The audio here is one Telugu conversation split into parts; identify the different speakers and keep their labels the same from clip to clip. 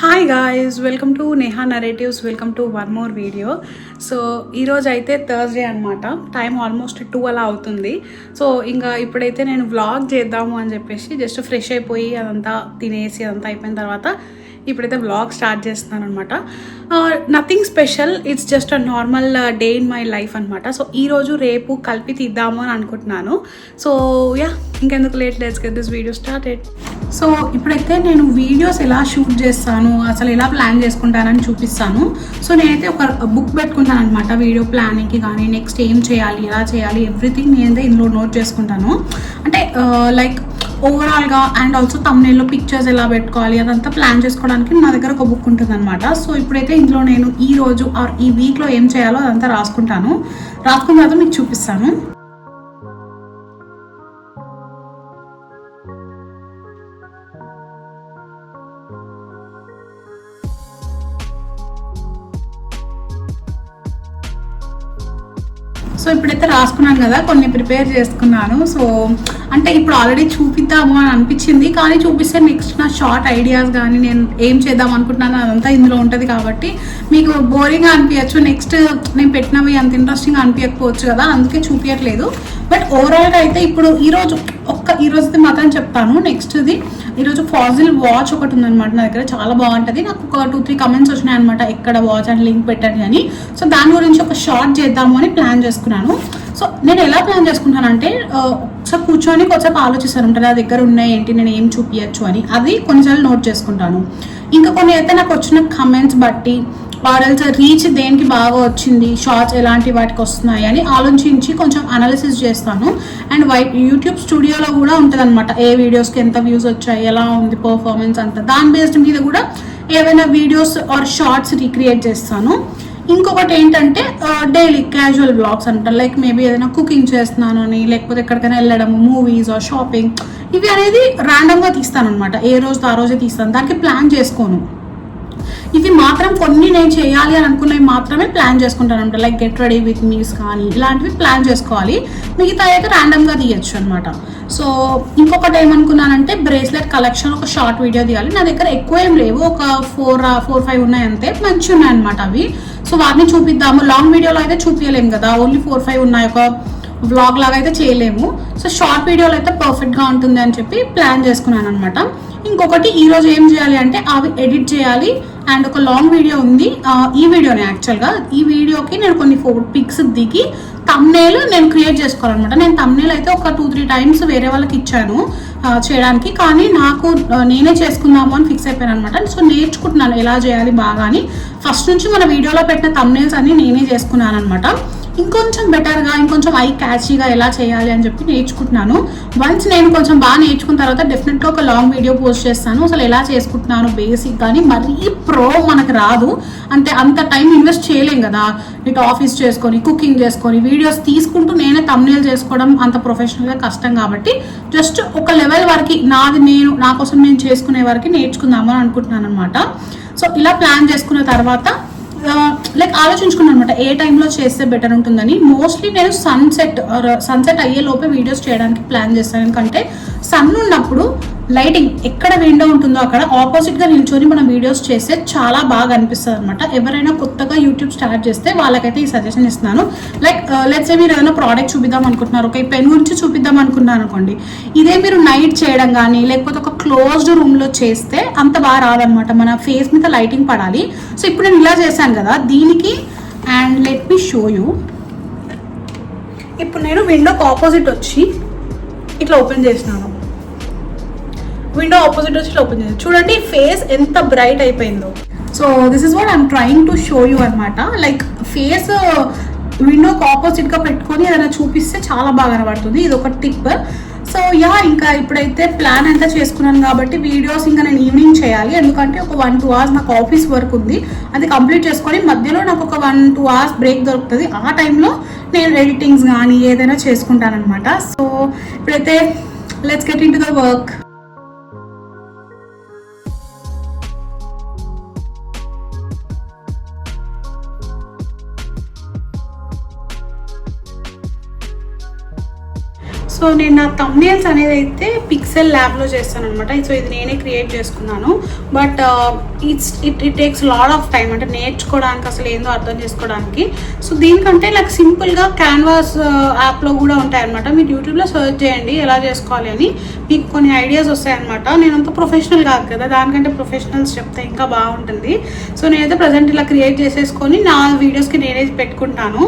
Speaker 1: Hi guys, welcome to Neha narratives. Welcome to one more video. So ఈరోజు అయితే థర్స్డే అనమాట. టైం ఆల్మోస్ట్ 2 అలా అవుతుంది. సో ఇంకా ఇప్పుడైతే నేను వ్లాగ్ చేద్దాము అని చెప్పేసి జస్ట్ ఫ్రెష్ అయిపోయి అదంతా తినేసి అదంతా అయిపోయిన తర్వాత ఇప్పుడైతే వ్లాగ్ స్టార్ట్ చేస్తున్నాను అనమాట. Nothing special, it's just a normal day in my life అనమాట. సో ఈరోజు రేపు కలిపి తీద్దాము అని అనుకుంటున్నాను. సో యా, ఇంకెందుకు late, let's get this video started. So ఇప్పుడైతే నేను వీడియోస్ ఎలా షూట్ చేస్తాను, అసలు ఎలా ప్లాన్ చేసుకుంటానని చూపిస్తాను. సో నేనైతే ఒక బుక్ పెట్టుకుంటాను అనమాట, వీడియో ప్లానింగ్కి కానీ నెక్స్ట్ ఏం చేయాలి, ఎలా చేయాలి, ఎవ్రీథింగ్ నేనైతే ఇందులో నోట్ చేసుకుంటాను. అంటే లైక్ ఓవరాల్గా అండ్ ఆల్సో తమ్నెయిల్లో పిక్చర్స్ ఎలా పెట్టుకోవాలి అదంతా ప్లాన్ చేసుకోవడానికి నా దగ్గర ఒక బుక్ ఉంటుంది అనమాట. సో ఇప్పుడైతే ఇందులో నేను ఈ రోజు ఆర్ ఈ వీక్లో ఏం చేయాలో అదంతా రాసుకుంటాను. రాసుకున్న తర్వాత మీకు చూపిస్తాను. సో ఇప్పుడైతే రాసుకున్నాను కదా, కొన్ని ప్రిపేర్ చేసుకున్నాను. సో అంటే ఇప్పుడు ఆల్రెడీ చూపిద్దాము అని అనిపించింది, కానీ చూపిస్తే నెక్స్ట్ నా షార్ట్ ఐడియాస్ కానీ నేను ఏం చేద్దాం అనుకుంటున్నాను అదంతా ఇందులో ఉంటుంది కాబట్టి మీకు బోరింగ్గా అనిపించచ్చు. నెక్స్ట్ నేను పెట్టినవి అంత ఇంట్రెస్టింగ్గా అనిపించకపోవచ్చు కదా, అందుకే చూపించట్లేదు. బట్ ఓవరాల్గా అయితే ఇప్పుడు ఈరోజుది మాత్రం చెప్తాను. నెక్స్ట్ది ఈరోజు ఫాజిల్ వాచ్ ఒకటి ఉందన్నమాట నా దగ్గర, చాలా బాగుంటుంది. నాకు ఒక 2-3 కమెంట్స్ వచ్చినాయి అనమాట, ఎక్కడ వాచ్ అని లింక్ పెట్టండి అని. సో దాని గురించి ఒక షార్ట్ చేద్దాము అని ప్లాన్ చేసుకున్నాను. సో నేను ఎలా ప్లాన్ చేసుకుంటానంటే ఒకసారి కూర్చొని కొంచెం ఆలోచిస్తాను ఉంటుంది, నా దగ్గర ఉన్నాయి ఏంటి, నేను ఏం చూపించచ్చు అని. అది కొన్నిసార్లు నోట్ చేసుకుంటాను. ఇంకా కొన్ని అయితే నాకు వచ్చిన కమెంట్స్ బట్టి ఆర్ఎల్స్ రీచ్ దేనికి బాగా వచ్చింది, షార్ట్స్ ఎలాంటి వాటికి వస్తున్నాయి అని ఆలోచించి కొంచెం అనాలిసిస్ చేస్తాను. అండ్ యూట్యూబ్ స్టూడియోలో కూడా ఉంటుంది అనమాట, ఏ వీడియోస్కి ఎంత వ్యూస్ వచ్చాయి, ఎలా ఉంది పర్ఫార్మెన్స్ అంతా. దాని బేస్డ్ మీద కూడా ఏవైనా వీడియోస్ ఆర్ షార్ట్స్ రీక్రియేట్ చేస్తాను. ఇంకొకటి ఏంటంటే డైలీ క్యాజువల్ బ్లాగ్స్ అంటారు, లైక్ మేబీ ఏదైనా కుకింగ్ చేస్తున్నాను అని, లేకపోతే ఎక్కడికైనా వెళ్ళడం, మూవీస్ ఆర్ షాపింగ్, ఇవి అనేది ర్యాండమ్గా తీస్తాను అనమాట. ఏ రోజు ఆ రోజే తీస్తాను, దానికి ప్లాన్ చేసుకోను. ఇవి మాత్రం కొన్ని నేను చేయాలి అని అనుకున్నవి మాత్రమే ప్లాన్ చేసుకుంటాను అనమాట. లైక్ గెట్ రెడీ విత్ మీస్ కానీ ఇలాంటివి ప్లాన్ చేసుకోవాలి, మిగతా అయితే ర్యాండమ్గా తీయచ్చు అనమాట. సో ఇంకొకటి ఏమనుకున్నానంటే బ్రేస్లెట్ కలెక్షన్ ఒక షార్ట్ వీడియో తీయాలి. నా దగ్గర ఎక్కువ ఏం లేవు, ఒక 4-5 ఉన్నాయి అంతే, మంచిగా ఉన్నాయి అనమాట అవి. సో వాటిని చూపిద్దాము. లాంగ్ వీడియోలో అయితే చూపించలేము కదా, ఓన్లీ 4-5 ఉన్నాయి, ఒక వ్లాగ్ లాగా అయితే చేయలేము. సో షార్ట్ వీడియోలో అయితే పర్ఫెక్ట్గా ఉంటుంది అని చెప్పి ప్లాన్ చేసుకున్నాను అనమాట. ఇంకొకటి ఈరోజు ఏం చేయాలి అంటే అవి ఎడిట్ చేయాలి. అండ్ ఒక లాంగ్ వీడియో ఉంది, ఈ వీడియోనే యాక్చువల్గా. ఈ వీడియోకి నేను కొన్ని పిక్స్ దిగి తమ్నేల్ నేను క్రియేట్ చేసుకోవాలన్నమాట. నేను తమ్నేల్ అయితే ఒక 2-3 టైమ్స్ వేరే వాళ్ళకి ఇచ్చాను చేయడానికి, కానీ నాకు నేనే చేసుకుందాము అని ఫిక్స్ అయిపోయాను అనమాట. సో నేర్చుకుంటున్నాను ఎలా చేయాలి బాగా అని. ఫస్ట్ నుంచి మన వీడియోలో పెట్టిన తమ్నేల్స్ అన్ని నేనే చేసుకున్నాను అనమాట. ఇంకొంచెం బెటర్గా, ఇంకొంచెం ఐ క్యాచీగా ఎలా చేయాలి అని చెప్పి నేర్చుకుంటున్నాను. వన్స్ నేను కొంచెం బాగా నేర్చుకున్న తర్వాత డెఫినెట్గా ఒక లాంగ్ వీడియో పోస్ట్ చేస్తాను, అసలు ఎలా చేసుకుంటున్నాను బేసిక్. కానీ మరీ ప్రో మనకు రాదు, అంటే అంత టైం ఇన్వెస్ట్ చేయలేం కదా. ఇటు ఆఫీస్ చేసుకొని, కుకింగ్ చేసుకొని, వీడియోస్ తీసుకుంటూ నేనే తమ్నేల్ చేసుకోవడం అంత ప్రొఫెషనల్గా కష్టం. కాబట్టి జస్ట్ ఒక లెవెల్ వరకు నా కోసం నేను చేసుకునే వరకు నేర్చుకుందామని అనుకుంటున్నాను అనమాట. సో ఇలా ప్లాన్ చేసుకున్న తర్వాత లైక్ ఆలోచించుకున్నాను అనమాట, ఏ టైంలో చేస్తే బెటర్ ఉంటుందని. మోస్ట్లీ నేను సన్సెట్ అయ్యే లోపే వీడియోస్ చేయడానికి ప్లాన్ చేస్తాను. ఎందుకంటే సన్ ఉన్నప్పుడు లైటింగ్ ఎక్కడ విండో ఉంటుందో అక్కడ ఆపోజిట్గా నిల్చొని మనం వీడియోస్ చేస్తే చాలా బాగా అనిపిస్తుంది అనమాట. ఎవరైనా కొత్తగా యూట్యూబ్ స్టార్ట్ చేస్తే వాళ్ళకైతే ఈ సజెషన్ ఇస్తున్నాను. లైక్ లెట్స్ సే మీరు ఏదైనా ప్రోడక్ట్ చూపిద్దాం అనుకుంటున్నారు, ఒక పెన్ గురించి చూపిద్దాం అనుకుంటున్నారు అనుకోండి, ఇదే మీరు నైట్ చేయడం కానీ లేకపోతే ఒక క్లోజ్డ్ రూమ్లో చేస్తే అంత బాగా రాదనమాట, మన ఫేస్ మీద లైటింగ్ పడాలి. సో ఇప్పుడు నేను ఇలా చేశాను కదా దీనికి. And let me show you. ఇప్పుడు నేను విండోకి ఆపోజిట్ వచ్చి ఇట్లా ఓపెన్ చేసినాను. విండో ఆపోజిట్ వచ్చి ఓపెన్ చేసి చూడండి ఫేస్ ఎంత బ్రైట్ అయిపోయిందో. So this is what I'm trying to show you అనమాట. లైక్ ఫేస్ విండోకి ఆపోజిట్గా పెట్టుకొని ఏదైనా చూపిస్తే చాలా బాగా కనబడుతుంది. ఇది ఒక టిప్. సో యా, ఇంకా ఇప్పుడైతే ప్లాన్ అంతా చేసుకున్నాను కాబట్టి వీడియోస్ ఇంకా నేను ఈవినింగ్ చేయాలి. ఎందుకంటే ఒక 1-2 అవర్స్ నాకు ఆఫీస్ వర్క్ ఉంది, అది కంప్లీట్ చేసుకొని మధ్యలో నాకు ఒక 1-2 అవర్స్ బ్రేక్ దొరుకుతుంది. ఆ టైంలో నేను ఎడిటింగ్స్ కానీ ఏదైనా చేసుకుంటాను అనమాట. సో ఇప్పుడైతే let's get in to the work. So నేను నా థంబ్నెయిల్స్ అనేది అయితే పిక్సెల్ ల్యాబ్లో చేస్తాను అనమాట. సో ఇది నేనే క్రియేట్ చేసుకున్నాను. But it takes lot of time, అంటే నేర్చుకోవడానికి అసలు ఏందో అర్థం చేసుకోవడానికి. సో దీనికంటే లైక్ సింపుల్గా క్యాన్వాస్ యాప్లో కూడా ఉంటాయన్నమాట. మీరు యూట్యూబ్లో సర్చ్ చేయండి ఎలా చేసుకోవాలి అని, మీకు కొన్ని ఐడియాస్ వస్తాయన్నమాట. నేనంత ప్రొఫెషనల్ కాదు కదా, దానికంటే ప్రొఫెషనల్స్ చెప్తే ఇంకా బాగుంటుంది. సో నేనైతే ప్రజెంట్ ఇలా క్రియేట్ చేసేసుకొని నా వీడియోస్కి నేనే పెట్టుకుంటాను.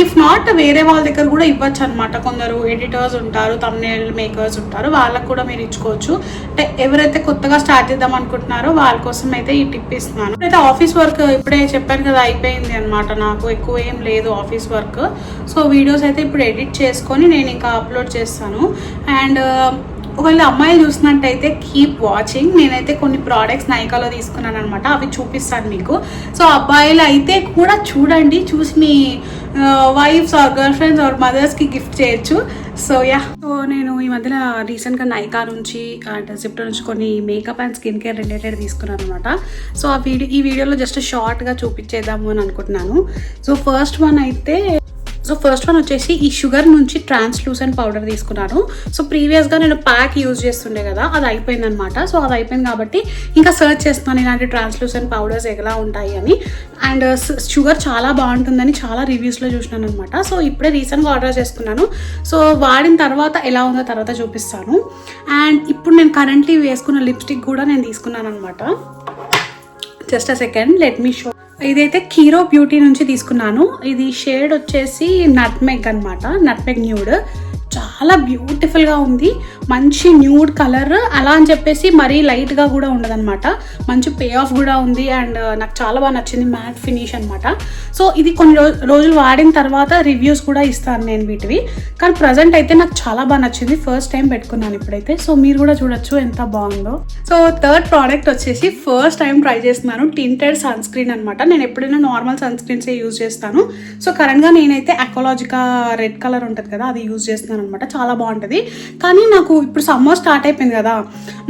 Speaker 1: ఇఫ్ నాట్ వేరే వాళ్ళ దగ్గర కూడా ఇవ్వచ్చు అనమాట. కొందరు ఎడిటర్స్ ఉంటారు, థంబ్నెయిల్ మేకర్స్ ఉంటారు, వాళ్ళకు కూడా మీరు ఇచ్చుకోవచ్చు. అంటే ఎవరైతే కొత్తగా స్టార్ట్ చేద్దాం అనుకుంటున్నారో వాళ్ళ కోసం అయితే ఈ టిప్ ఇస్తున్నాను. అయితే ఆఫీస్ వర్క్ ఇప్పుడే చెప్పాను కదా అయిపోయింది అనమాట, నాకు ఎక్కువ ఏం లేదు ఆఫీస్ వర్క్. సో వీడియోస్ అయితే ఇప్పుడు ఎడిట్ చేసుకొని నేను ఇంకా అప్లోడ్ చేస్తాను. అండ్ ఒకవేళ అమ్మాయిలు చూసినట్టయితే కీప్ వాచింగ్. నేనైతే కొన్ని ప్రోడక్ట్స్ నైకాలో తీసుకున్నాను అనమాట, అవి చూపిస్తాను మీకు. సో అబ్బాయిలు అయితే కూడా చూడండి, చూసి మీ wives or girl friends or మదర్స్కి గిఫ్ట్ చేయొచ్చు. సో నేను ఈ మధ్యన రీసెంట్గా నైకా నుంచి అండ్ జిప్టో నుంచి కొన్ని makeup and skin care related తీసుకున్నాను అనమాట. సో ఈ వీడియోలో జస్ట్ షార్ట్గా చూపించేద్దాము అని అనుకుంటున్నాను. సో ఫస్ట్ వన్ వచ్చేసి ఈ షుగర్ నుంచి ట్రాన్స్లూసెంట్ పౌడర్ తీసుకున్నాను. సో ప్రీవియస్గా నేను ప్యాక్ యూజ్ చేస్తుండే కదా, అది అయిపోయింది అనమాట. సో అది అయిపోయింది కాబట్టి ఇంకా సర్చ్ చేస్తున్నాను ఇలాంటి ట్రాన్స్లూసెంట్ పౌడర్స్ ఎలా ఉంటాయి అని. అండ్ షుగర్ చాలా బాగుంటుందని చాలా రివ్యూస్లో చూసినాను అనమాట. సో ఇప్పుడే రీసెంట్గా ఆర్డర్ చేసుకున్నాను. సో వాడిన తర్వాత ఎలా ఉందో తర్వాత చూపిస్తాను. అండ్ ఇప్పుడు నేను కరెంట్లీ వేసుకున్న లిప్స్టిక్ కూడా నేను తీసుకున్నాను అనమాట. Just a second, let me show. ఇదైతే కీరో బ్యూటీ నుంచి తీసుకున్నాను. ఇది షేడ్ వచ్చేసి నట్మెగ్ అనమాట, నట్మెగ్ న్యూడ్. చాలా బ్యూటిఫుల్గా ఉంది, మంచి న్యూడ్ కలర్. అలా అని చెప్పేసి మరీ లైట్గా కూడా ఉండదన్నమాట, మంచి పే ఆఫ్ కూడా ఉంది. అండ్ నాకు చాలా బాగా నచ్చింది, మ్యాట్ ఫినిష్ అనమాట. సో ఇది కొన్ని రోజులు వాడిన తర్వాత రివ్యూస్ కూడా ఇస్తాను నేను వీటివి. కానీ ప్రజెంట్ అయితే నాకు చాలా బాగా నచ్చింది, ఫస్ట్ టైం పెట్టుకున్నాను ఇప్పుడైతే. సో మీరు కూడా చూడొచ్చు ఎంత బాగుందో. సో థర్డ్ ప్రోడక్ట్ వచ్చేసి ఫస్ట్ టైం ట్రై చేస్తున్నాను, టింటెడ్ సన్ స్క్రీన్ అనమాట. నేను ఎప్పుడైనా నార్మల్ సన్ స్క్రీన్సే యూజ్ చేస్తాను. సో కరెంట్గా నేనైతే అకోలాజికా రెడ్ కలర్ ఉంటుంది కదా, అది యూజ్ చేస్తున్నాను అనమాట. చాలా బాగుంటుంది. కానీ నాకు ఇప్పుడు సమ్మర్ స్టార్ట్ అయిపోయింది కదా,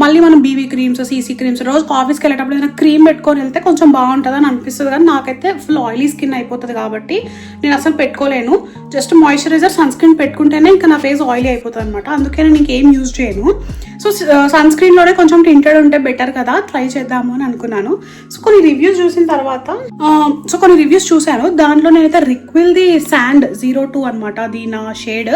Speaker 1: మళ్ళీ మనం బీబీ క్రీమ్స్, సీసీ క్రీమ్స్, రోజు ఆఫీస్కి వెళ్ళేటప్పుడు ఏదైనా క్రీమ్ పెట్టుకొని వెళ్తే కొంచెం బాగుంటుంది అని అనిపిస్తుంది. కానీ నాకైతే ఫుల్ ఆయిలీ స్కిన్ అయిపోతుంది కాబట్టి నేను అసలు పెట్టుకోలేను. జస్ట్ మాయిశ్చరైజర్, సన్ స్క్రీన్ పెట్టుకుంటేనే ఇంకా నా ఫేస్ ఆయిలీ అయిపోతుంది అనమాట. అందుకే నేను ఇంకేం యూజ్ చేయను. సో సన్ స్క్రీన్లోనే కొంచెం టింటెడ్ ఉంటే బెటర్ కదా, ట్రై చేద్దాము అని అనుకున్నాను. సో కొన్ని రివ్యూస్ చూశాను. దాంట్లో నేనైతే రిక్విల్ది శాండ్ 02 అనమాట, అది నా షేడ్.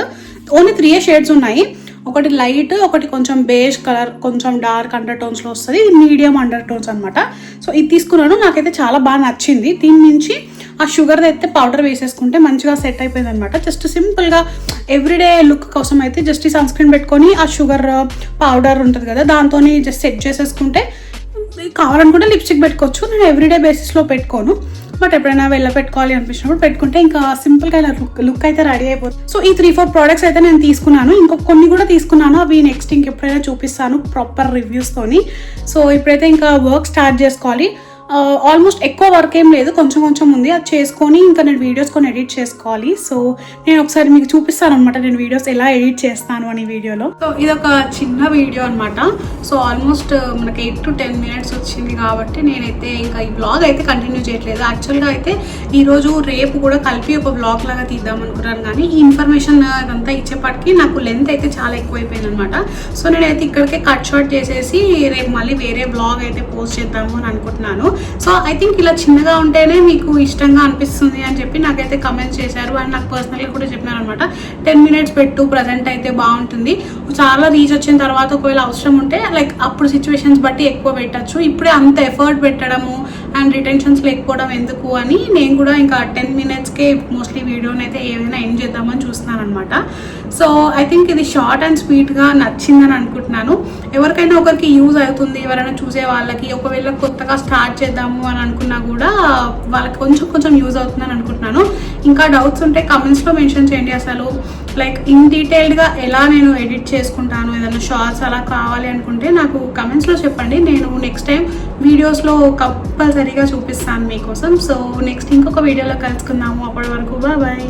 Speaker 1: ఓన్లీ 3 షేడ్స్ ఉన్నాయి, ఒకటి లైట్, ఒకటి కొంచెం బేజ్ కలర్, కొంచెం డార్క్ అండర్ టోన్స్లో వస్తుంది, మీడియం అండర్ టోన్స్ అనమాట. సో ఇది తీసుకున్నాను, నాకైతే చాలా బాగా నచ్చింది. దీని నుంచి ఆ షుగర్ అయితే పౌడర్ వేసేసుకుంటే మంచిగా సెట్ అయిపోయింది అనమాట. జస్ట్ సింపుల్గా ఎవ్రీడే లుక్ కోసం అయితే జస్ట్ ఈ సన్ స్క్రీన్ పెట్టుకొని ఆ షుగర్ పౌడర్ ఉంటుంది కదా దాంతో జస్ట్ సెట్ చేసేసుకుంటే, కావాలనుకుంటే లిప్స్టిక్ పెట్టుకోవచ్చు. నేను ఎవ్రీడే బేసిస్లో పెట్టుకోను, బట్ ఎప్పుడైనా పెట్టుకోవాలి అనిపించినప్పుడు పెట్టుకుంటే ఇంకా సింపుల్గా ఇలా లుక్ అయితే రెడీ అయిపోతుంది. సో ఈ 3-4 ప్రోడక్ట్స్ అయితే నేను తీసుకున్నాను. ఇంకొక కొన్ని కూడా తీసుకున్నాను, అవి నెక్స్ట్ ఇంకెప్పుడైనా చూపిస్తాను ప్రాపర్ రివ్యూస్తోని. సో ఇప్పుడైతే ఇంకా వర్క్ స్టార్ట్ చేసుకోవాలి. ఆల్మోస్ట్ ఎక్కువ వర్క్ ఏం లేదు, కొంచెం కొంచెం ఉంది, అది చేసుకొని ఇంకా నేను వీడియోస్ కొన్ని ఎడిట్ చేసుకోవాలి. సో నేను ఒకసారి మీకు చూపిస్తాను అనమాట, నేను వీడియోస్ ఎలా ఎడిట్ చేస్తాను అని వీడియోలో. సో ఇది ఒక చిన్న వీడియో అనమాట. సో ఆల్మోస్ట్ మనకి 8 to 10 minutes వచ్చింది కాబట్టి నేనైతే ఇంకా ఈ బ్లాగ్ అయితే కంటిన్యూ చేయట్లేదు. యాక్చువల్గా అయితే ఈరోజు రేపు కూడా కలిపి ఒక బ్లాగ్ లాగా తీద్దాం అనుకున్నాను, కానీ ఈ ఇన్ఫర్మేషన్ అదంతా ఇచ్చేపటికి నాకు లెంత్ అయితే చాలా ఎక్కువైపోయింది అనమాట. సో నేనైతే ఇక్కడికే కట్ షార్ట్ చేసేసి రేపు మళ్ళీ వేరే బ్లాగ్ అయితే పోస్ట్ చేద్దాము అని అనుకుంటున్నాను. సో ఐ థింక్ ఇలా చిన్నగా ఉంటేనే మీకు ఇష్టంగా అనిపిస్తుంది అని చెప్పి నాకైతే కమెంట్స్ చేశారు. అండ్ నాకు పర్సనల్గా కూడా చెప్పినారు అనమాట, 10 minutes పెట్టు, ప్రజెంట్ అయితే బాగుంటుంది, చాలా రీచ్ వచ్చిన తర్వాత ఒకవేళ అవసరం ఉంటే లైక్ అప్పుడు సిచ్యువేషన్స్ బట్టి ఎక్కువ పెట్టచ్చు, ఇప్పుడే అంత ఎఫర్ట్ పెట్టడము అండ్ రిటెన్షన్స్ లేకపోవడం ఎందుకు అని నేను కూడా ఇంకా 10 minutesకే మోస్ట్లీ వీడియోని అయితే ఏమైనా ఎండ్ చేద్దామని చూస్తున్నాను అనమాట. సో ఐ థింక్ ఇది షార్ట్ అండ్ స్వీట్గా నచ్చిందని అనుకుంటున్నాను. ఎవరికైనా ఒకరికి యూజ్ అవుతుంది, ఎవరైనా చూసే వాళ్ళకి, ఒకవేళ కొత్తగా స్టార్ట్ చేద్దాము అని అనుకున్నా కూడా వాళ్ళకి కొంచెం యూజ్ అవుతుందని అనుకుంటున్నాను. ఇంకా డౌట్స్ ఉంటే కమెంట్స్లో మెన్షన్ చేయండి. అసలు లైక్ ఇన్ డీటెయిల్డ్గా ఎలా నేను ఎడిట్ చేసుకుంటాను, ఏదైనా షార్ట్స్ అలా కావాలి అనుకుంటే నాకు కమెంట్స్లో చెప్పండి, నేను నెక్స్ట్ టైం వీడియోస్లో కంపల్సరీగా చూపిస్తాను మీకోసం. సో నెక్స్ట్ ఇంకొక వీడియోలో కలుసుకుందాము, అప్పటి వరకు బాయ్.